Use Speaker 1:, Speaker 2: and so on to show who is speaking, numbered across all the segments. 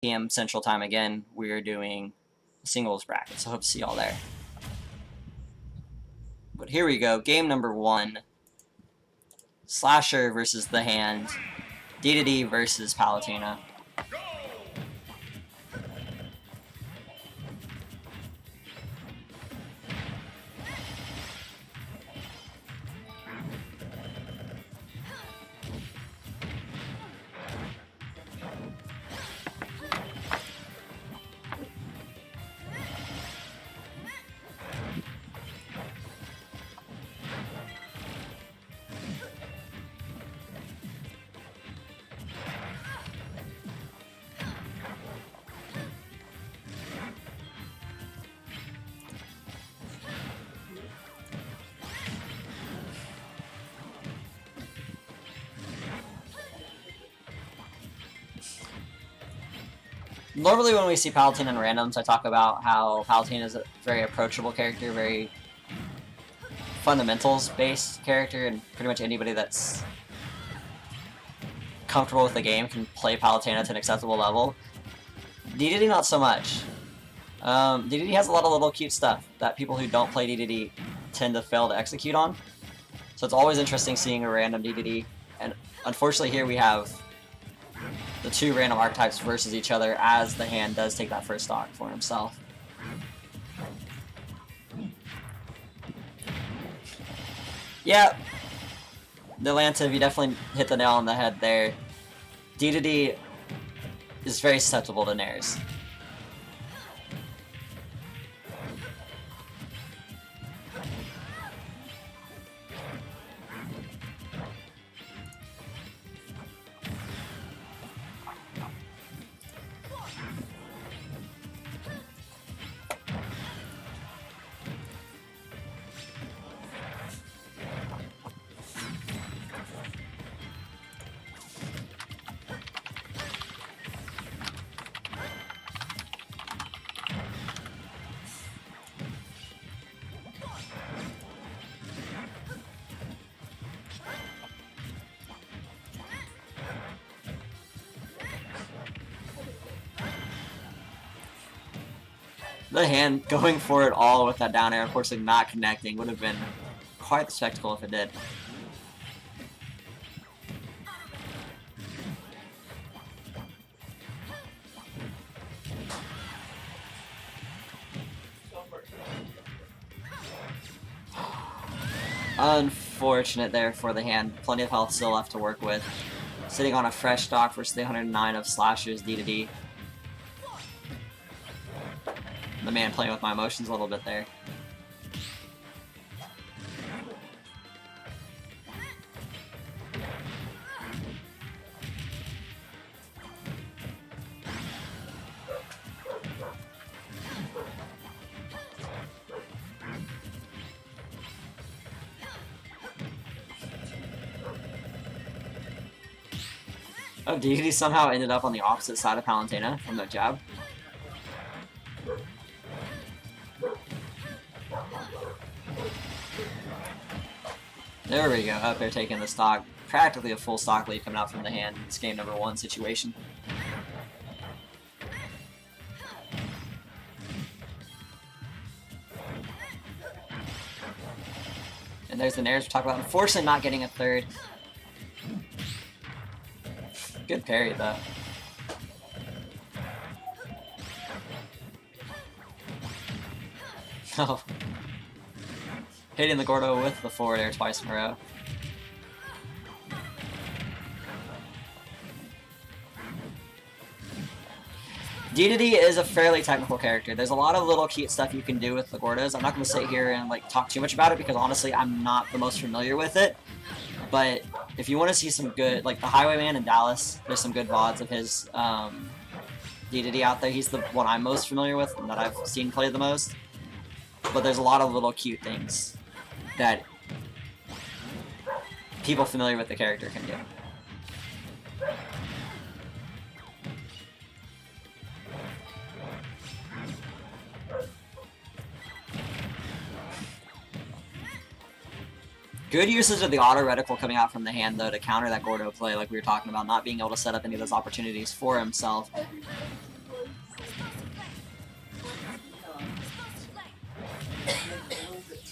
Speaker 1: p.m. Central Time again. We're doing singles bracket, so hope to see y'all there. But here we go, game number 1. Slasher versus The Hand. BzB versus Palutena. Normally when we see Palutena in randoms, I talk about how Palutena is a very approachable character, very fundamentals-based character, and pretty much anybody that's comfortable with the game can play Palutena to an acceptable level. BzB not so much. BzB has a lot of little cute stuff that people who don't play BzB tend to fail to execute on. So it's always interesting seeing a random BzB, and unfortunately here we have the 2 random archetypes versus each other, as The Hand does take that first stock for himself. Yeah, Delantive, you definitely hit the nail on the head there. BzB is very susceptible to nairs. The Hand going for it all with that down air, unfortunately not connecting, would have been quite the spectacle if it did. Unfortunate there for The Hand. Plenty of health still left to work with. Sitting on a fresh stock versus the 109 of Slasher's BzB. The man playing with my emotions a little bit there. Oh, BzB somehow ended up on the opposite side of Palutena from that jab. There we go, up there taking the stock. Practically a full stock lead coming out from The Hand in this game number 1 situation. And there's the nairs we talked about. Unfortunately not getting a third. Good parry though. Oh. Hitting the Gordo with the forward air twice in a row. BzB is a fairly technical character. There's a lot of little cute stuff you can do with the Gordos. I'm not going to sit here and like talk too much about it because honestly I'm not the most familiar with it. But if you want to see some good, like the Highwayman in Dallas, there's some good VODs of his BzB out there. He's the one I'm most familiar with and that I've seen play the most. But there's a lot of little cute things that people familiar with the character can do. Good usage of the auto reticle coming out from The Hand, though, to counter that Gordo play like we were talking about, not being able to set up any of those opportunities for himself.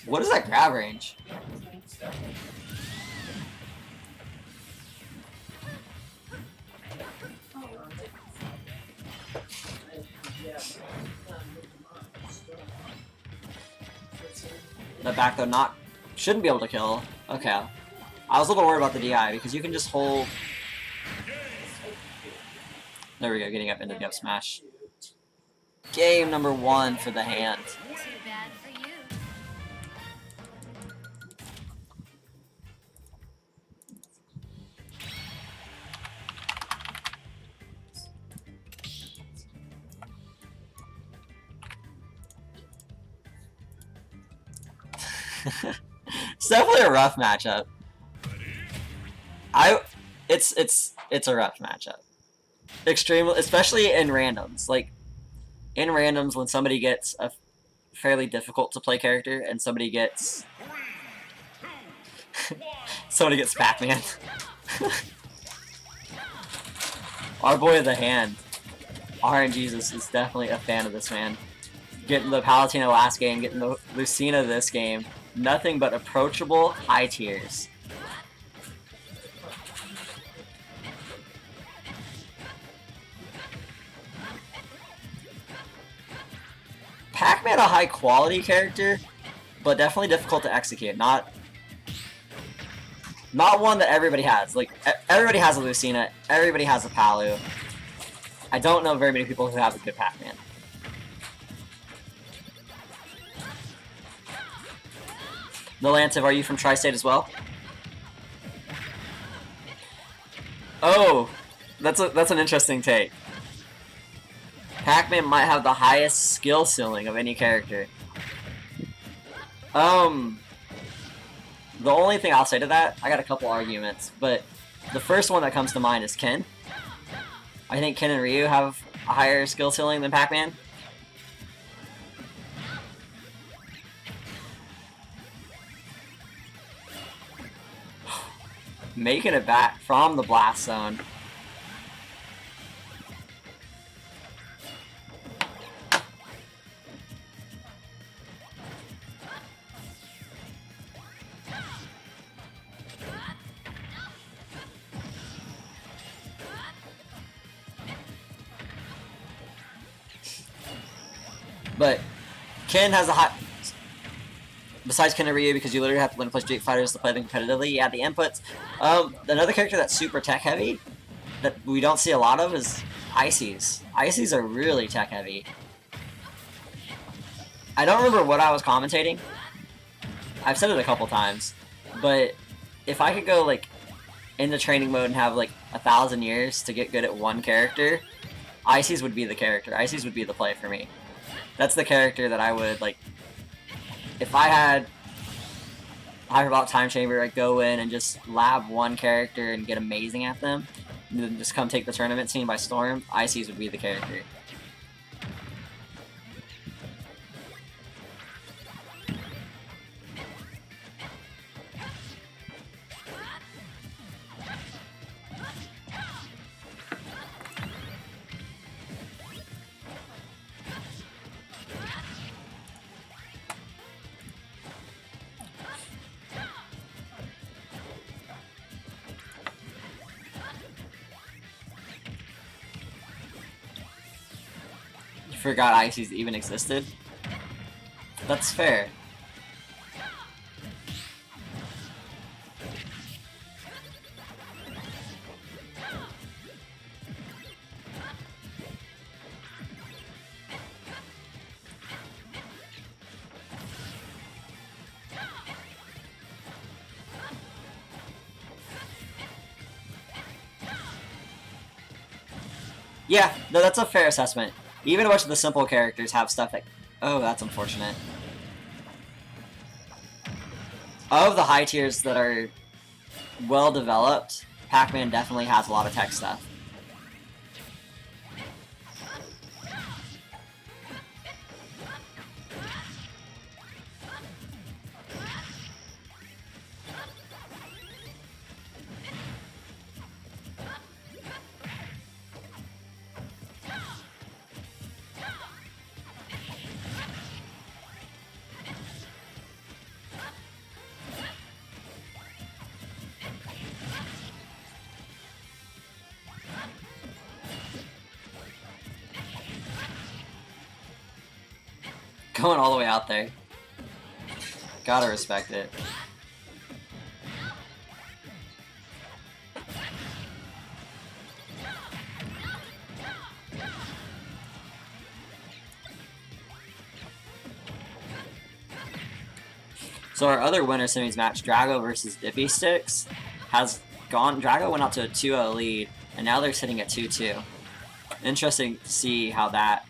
Speaker 1: What is that grab range? The back though not shouldn't be able to kill. Okay. I was a little worried about the DI because you can just hold. There we go, getting up into the up smash. Game number 1 for the hand.
Speaker 2: Too bad for you.
Speaker 1: It's definitely a rough matchup. It's a rough matchup. Extremely, especially in randoms. Like in randoms, when somebody gets a fairly difficult to play character and somebody gets somebody gets Pac-Man. Our boy of the hand, RNGesus, is definitely a fan of this man. Getting the Palutena last game, getting the Lucina this game. Nothing but approachable high tiers. Pac-Man a high quality character, but definitely difficult to execute. Not one that everybody has. Like everybody has a Lucina, everybody has a Palu. I don't know very many people who have a good Pac-Man. Nolantiv, are you from Tri-State as well? Oh, that's an interesting take. Pac-Man might have the highest skill ceiling of any character. The only thing I'll say to that, I got a couple arguments, but the first one that comes to mind is Ken. I think Ken and Ryu have a higher skill ceiling than Pac-Man. Making it back from the blast zone. But Ken has a high... Besides Ken and Ryu, because you literally have to learn to play Street Fighters to play them competitively, yeah, the inputs. Another character that's super tech-heavy, that we don't see a lot of, is Ices. Ices are really tech-heavy. I don't remember what I was commentating. I've said it a couple times. But if I could go, like, into training mode and have, like, 1,000 years to get good at one character, Ices would be the character. Ices would be the play for me. That's the character that I would, like... If I had Hyperbolic Time Chamber, I'd go in and just lab one character and get amazing at them, and then just come take the tournament scene by storm, Ices would be the character. Forgot Ices even existed. That's fair. Yeah, no, that's a fair assessment. Even a bunch of the simple characters have stuff that... Oh, that's unfortunate. Of the high tiers that are well developed, Pac-Man definitely has a lot of tech stuff. Going all the way out there. Gotta respect it. So our other winner semis match, Drago versus BzB Sticks, has gone. Drago went out to a 2-0 lead, and now they're sitting at 2-2. Interesting to see how that.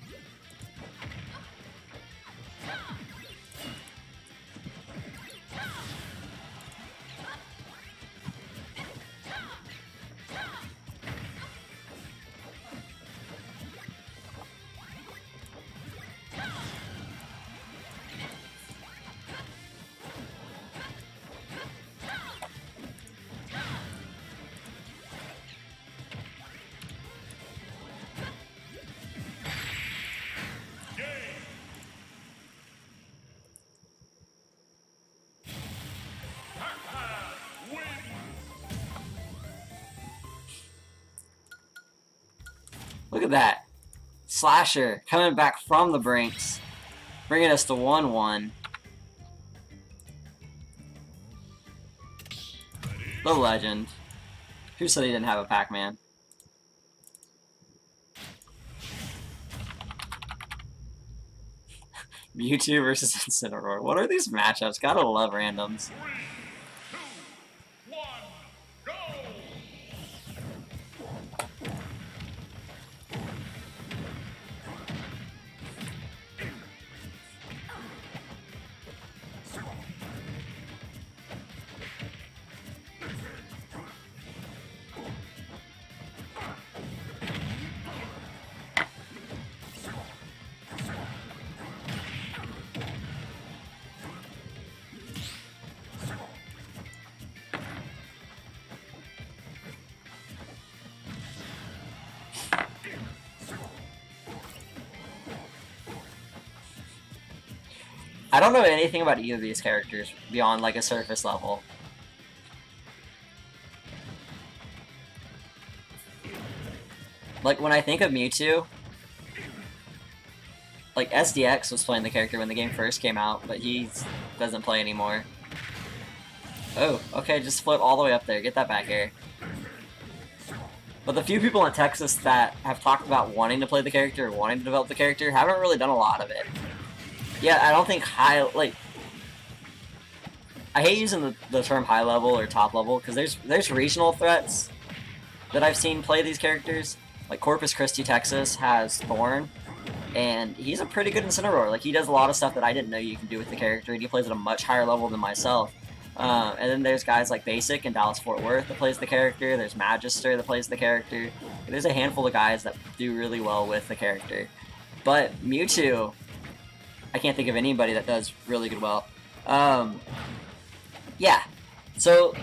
Speaker 1: Look at that. Slasher coming back from the brinks, bringing us to 1-1. The legend. Who said he didn't have a Pac-Man? Mewtwo versus Incineroar. What are these matchups? Gotta love randoms. I don't know anything about either of these characters beyond like a surface level. Like when I think of Mewtwo, like SDX was playing the character when the game first came out, but he doesn't play anymore. Oh, okay, just float all the way up there. Get that back air. But the few people in Texas that have talked about wanting to play the character or wanting to develop the character haven't really done a lot of it. Yeah, I don't think I hate using the term high level or top level because there's regional threats that I've seen play these characters. Like Corpus Christi, Texas has Thorn, and he's a pretty good Incineroar. Like he does a lot of stuff that I didn't know you can do with the character, and he plays at a much higher level than myself. And then there's guys like Basic in Dallas-Fort Worth that plays the character. There's Magister that plays the character. There's a handful of guys that do really well with the character. But Mewtwo, I can't think of anybody that does really good well. Yeah. So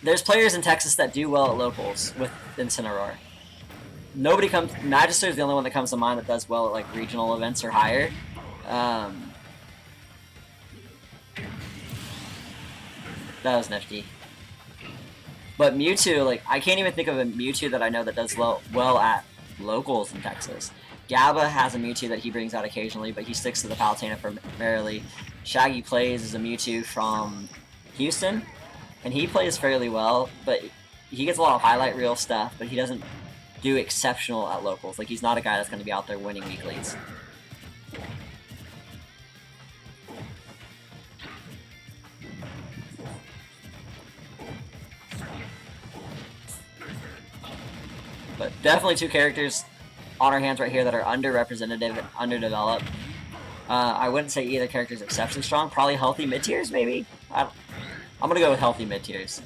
Speaker 1: there's players in Texas that do well at locals with Incineroar. Nobody comes. Magister is the only one that comes to mind that does well at like regional events or higher. That was nifty. But Mewtwo, like I can't even think of a Mewtwo that I know that does well at locals in Texas. Gabba has a Mewtwo that he brings out occasionally, but he sticks to the Palutena primarily. Shaggy Plays is a Mewtwo from Houston, and he plays fairly well, but he gets a lot of highlight reel stuff, but he doesn't do exceptional at locals. Like he's not a guy that's going to be out there winning weeklies. But definitely two characters on our hands right here that are underrepresented and underdeveloped. I wouldn't say either character is exceptionally strong. Probably healthy mid-tiers, maybe? I'm going to go with healthy mid-tiers.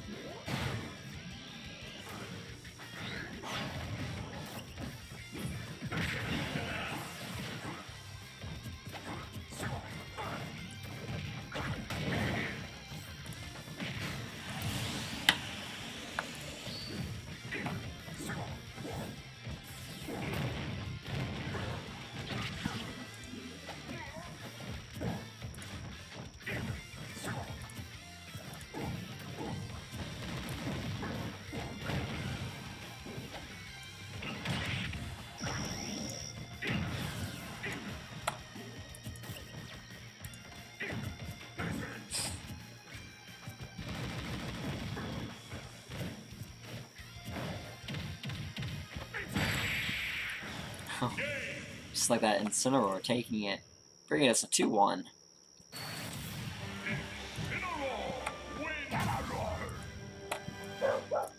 Speaker 1: Just like that Incineroar taking it, bringing us to 2-1.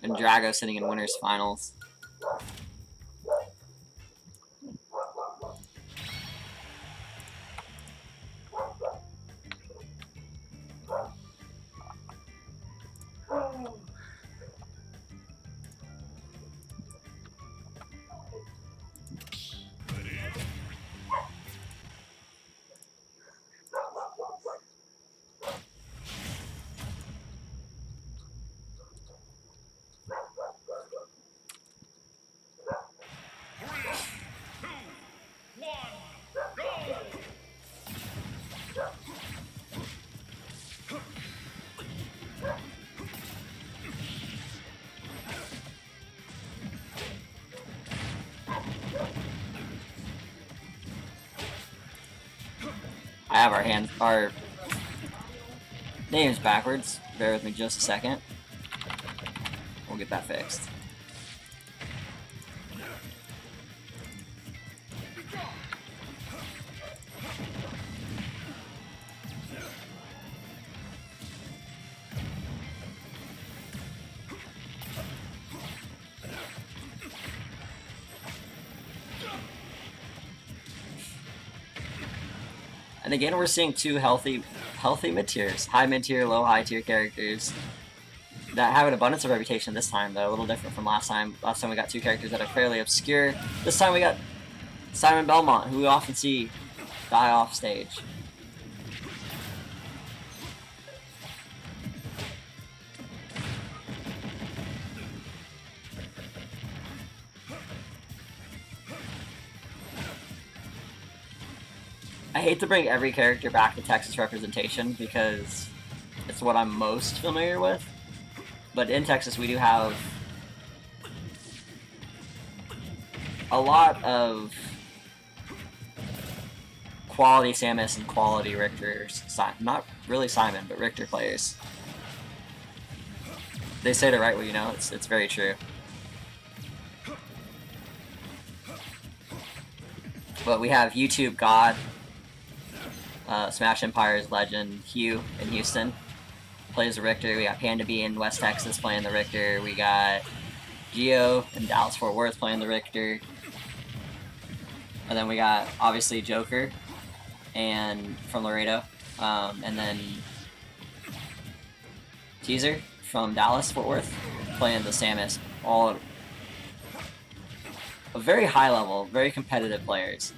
Speaker 1: And Drago sitting in winners finals. I have our names backwards. Bear with me just a second. We'll get that fixed. And again, we're seeing two healthy mid-tiers. High mid-tier, low high-tier characters that have an abundance of reputation this time, though. A little different from last time. Last time we got two characters that are fairly obscure. This time we got Simon Belmont, who we often see die off stage. I hate to bring every character back to Texas representation because it's what I'm most familiar with. But in Texas, we do have a lot of quality Samus and quality Richter, not really Simon, but Richter players. They say it right way, you know, it's very true. But we have YouTube God, Smash Empire's legend, Hugh in Houston, plays the Richter. We got Panda B in West Texas playing the Richter. We got Geo in Dallas-Fort Worth playing the Richter. And then we got, obviously, Joker and from Laredo. And then Teaser from Dallas-Fort Worth playing the Samus. All a very high level, very competitive players.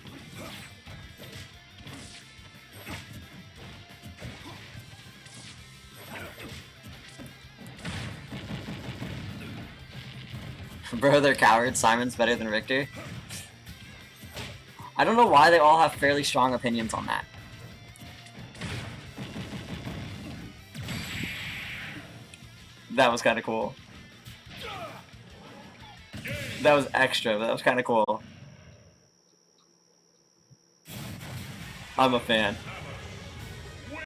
Speaker 1: Bro, they're cowards. Simon's better than Richter. I don't know why they all have fairly strong opinions on that. That was kind of cool. That was extra, but that was kind of cool. I'm a fan.